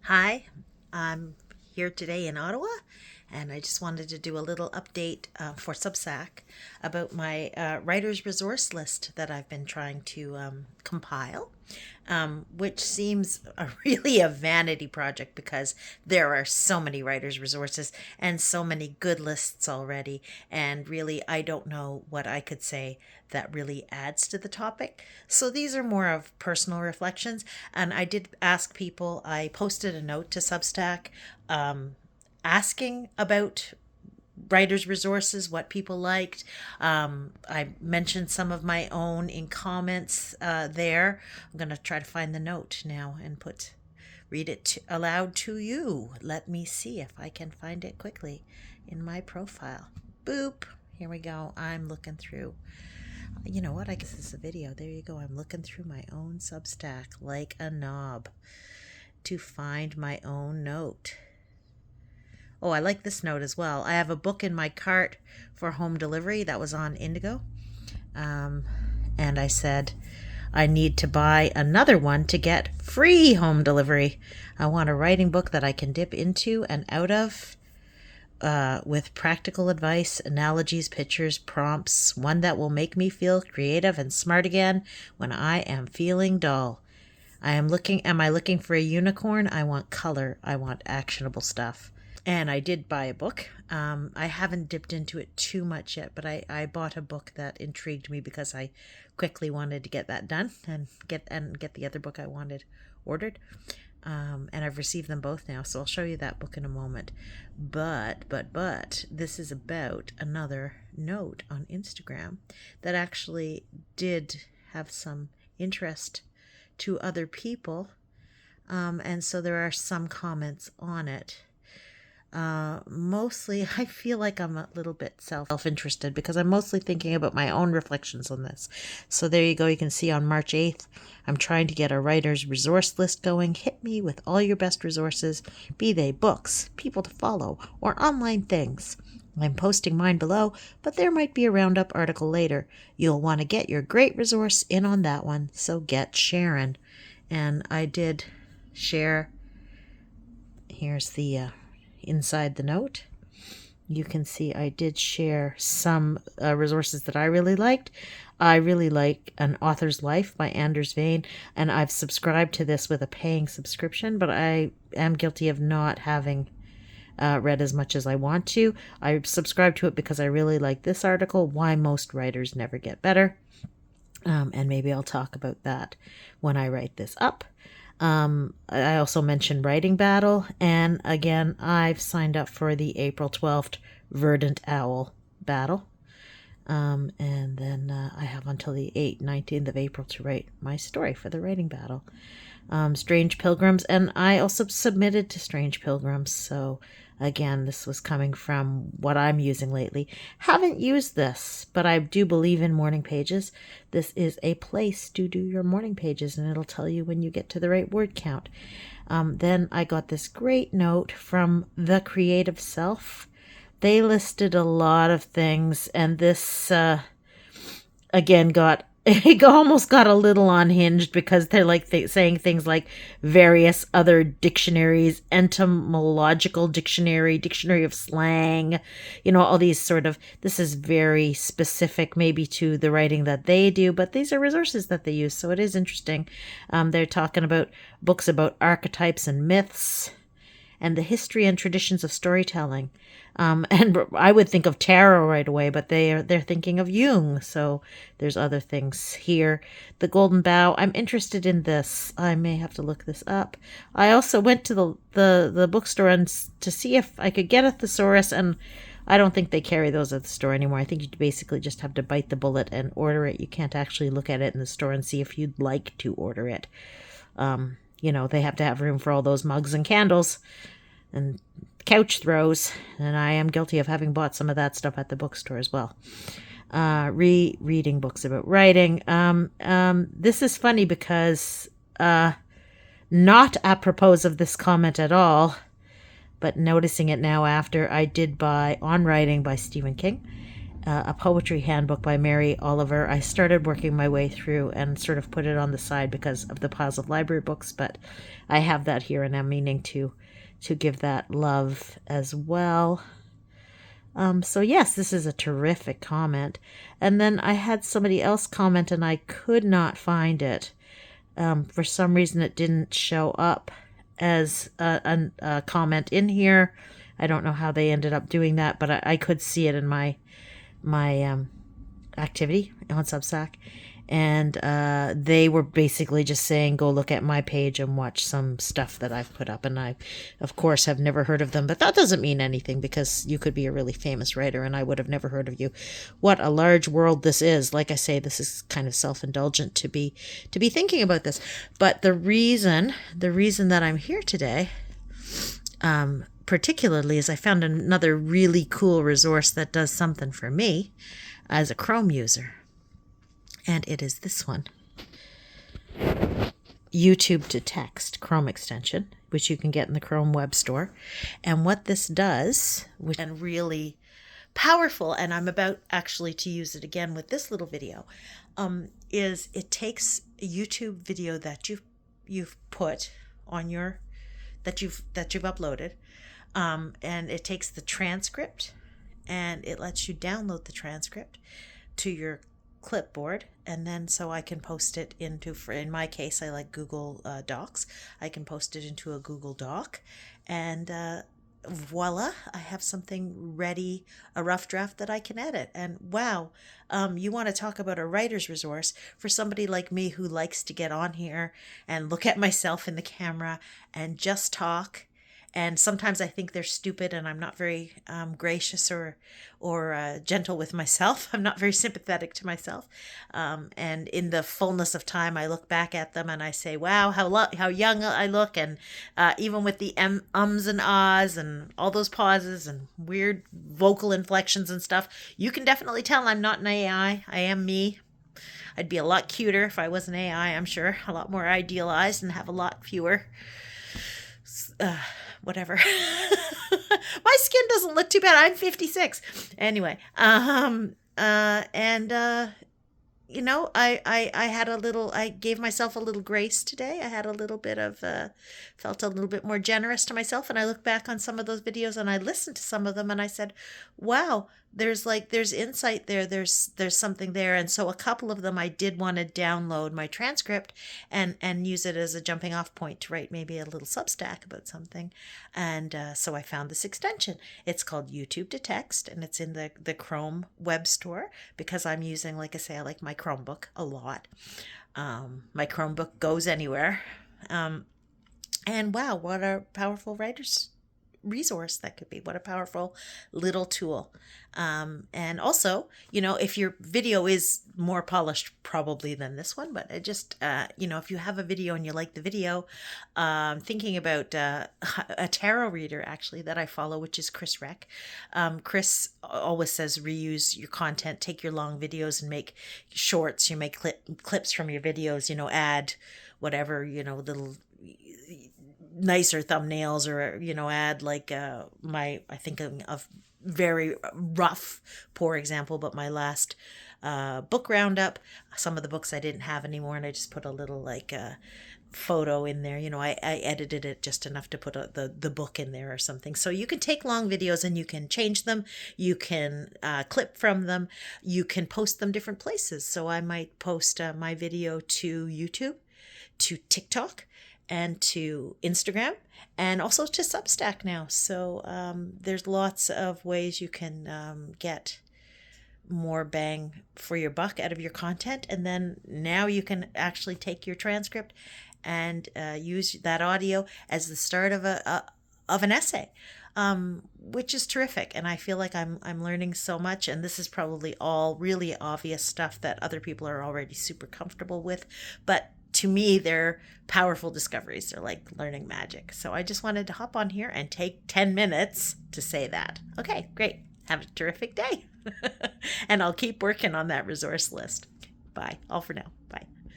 Hi, I'm here today in Ottawa, and I just wanted to do a little update for Substack about my writer's resource list that I've been trying to compile, which seems really a vanity project because there are so many writer's resources and so many good lists already. And really, I don't know what I could say that really adds to the topic. So these are more of personal reflections. And I did ask people, I posted a note to Substack asking about writers' resources, what people liked. I mentioned some of my own in comments there. I'm going to try to find the note now and read it aloud to you. Let me see if I can find it quickly in my profile. Boop. Here we go. I'm looking through. You know what? I guess this is a video. There you go. I'm looking through my own Substack like a knob to find my own note. Oh, I like this note as well. I have a book in my cart for home delivery that was on Indigo. And I said, I need to buy another one to get free home delivery. I want a writing book that I can dip into and out of with practical advice, analogies, pictures, prompts, one that will make me feel creative and smart again when I am feeling dull. Am I looking for a unicorn? I want color. I want actionable stuff. And I did buy a book. I haven't dipped into it too much yet, but I bought a book that intrigued me because I quickly wanted to get that done and get the other book I wanted ordered. And I've received them both now, so I'll show you that book in a moment. But this is about another note on Instagram that actually did have some interest to other people. And so there are some comments on it. Mostly I feel like I'm a little bit self-interested because I'm mostly thinking about my own reflections on this. So there you go. You can see on March 8th, I'm trying to get a writer's resource list going. Hit me with all your best resources, be they books, people to follow, or online things. I'm posting mine below, but there might be a roundup article later. You'll want to get your great resource in on that one, so get sharing. And I did share. Here's the inside the note. You can see I did share some resources that I really liked. I really like An Author's Life by Anders Vane, and I've subscribed to this with a paying subscription, but I am guilty of not having read as much as I want to. I subscribed to it because I really like this article, Why Most Writers Never Get Better. And maybe I'll talk about that when I write this up. I also mentioned Writing Battle, and again, I've signed up for the April 12th Verdant Owl Battle. And then I have until the 19th of April to write my story for the Writing Battle. Strange Pilgrims, and I also submitted to Strange Pilgrims, so again, this was coming from what I'm using lately. Haven't used this, but I do believe in morning pages. This is a place to do your morning pages, and it'll tell you when you get to the right word count. Then I got this great note from The Creative Self. They listed a lot of things, and this again it almost got a little unhinged because they're like saying things like various other dictionaries, etymological dictionary, dictionary of slang, all these this is very specific maybe to the writing that they do, but these are resources that they use. So it is interesting. They're talking about books about archetypes and myths and the history and traditions of storytelling. And I would think of tarot right away, but they're thinking of Jung. So there's other things here. The Golden Bough. I'm interested in this. I may have to look this up. I also went to the bookstore to see if I could get a thesaurus, and I don't think they carry those at the store anymore. I think you basically just have to bite the bullet and order it. You can't actually look at it in the store and see if you'd like to order it. They have to have room for all those mugs and candles and couch throws, and I am guilty of having bought some of that stuff at the bookstore as well. Reading books about writing. This is funny because not apropos of this comment at all, but noticing it now after, I did buy On Writing by Stephen King. a poetry handbook by Mary Oliver. I started working my way through and sort of put it on the side because of the piles of library books, but I have that here and I'm meaning to give that love as well. So yes, this is a terrific comment. And then I had somebody else comment and I could not find it. For some reason it didn't show up as a comment in here. I don't know how they ended up doing that, but I could see it in my activity on Substack. And they were basically just saying, go look at my page and watch some stuff that I've put up. And I, of course, have never heard of them. But that doesn't mean anything because you could be a really famous writer and I would have never heard of you. What a large world this is. Like I say, this is kind of self-indulgent to be thinking about this. But the reason that I'm here today, particularly, is I found another really cool resource that does something for me as a Chrome user. And it is this one. YouTube to Text Chrome extension, which you can get in the Chrome Web Store. And what this does, which is really powerful, and I'm about actually to use it again with this little video, is it takes a YouTube video that you've put on your that you've uploaded, and it takes the transcript and it lets you download the transcript to your clipboard, and then so I can post it into, in my case I like Google Docs, I can post it into a Google Doc, and voila, I have something ready, a rough draft that I can edit. And wow, you want to talk about a writer's resource for somebody like me who likes to get on here and look at myself in the camera and just talk. And sometimes I think they're stupid and I'm not very gracious or gentle with myself. I'm not very sympathetic to myself. And in the fullness of time, I look back at them and I say, wow, how young I look. And even with the ums and ahs and all those pauses and weird vocal inflections and stuff, you can definitely tell I'm not an AI. I am me. I'd be a lot cuter if I was an AI, I'm sure. A lot more idealized and have a lot fewer whatever. My skin doesn't look too bad. I'm 56. Anyway, you know, I had a little, I gave myself a little grace today. I had a little bit of, felt a little bit more generous to myself. And I look back on some of those videos and I listened to some of them and I said, wow, there's insight there. There's something there. And so a couple of them, I did want to download my transcript and use it as a jumping off point to write maybe a little Substack about something. And so I found this extension. It's called YouTube to Text, and it's in the Chrome Web Store because I'm using, like I say, I like my Chromebook a lot. My Chromebook goes anywhere. And wow, what a powerful writer's resource that could be. What a powerful little tool. And also, you know, if your video is more polished probably than this one, but it just, you know, if you have a video and you like the video, thinking about a tarot reader actually that I follow, which is Chris Reck. Chris always says reuse your content, take your long videos and make shorts, you make clips from your videos, you know, add whatever, you know, little nicer thumbnails, or you know, add like I think of very rough, poor example, but my last book roundup, some of the books I didn't have anymore, and I just put a little like photo in there. You know, I edited it just enough to put the book in there or something. So you can take long videos and you can change them, you can clip from them, you can post them different places. So I might post my video to YouTube, to TikTok, and to Instagram, and also to Substack now. So there's lots of ways you can get more bang for your buck out of your content. And then now you can actually take your transcript and use that audio as the start of an essay, which is terrific. And I feel like I'm learning so much. And this is probably all really obvious stuff that other people are already super comfortable with. But to me, they're powerful discoveries. They're like learning magic. So I just wanted to hop on here and take 10 minutes to say that. Okay, great. Have a terrific day. And I'll keep working on that resource list. Bye. All for now.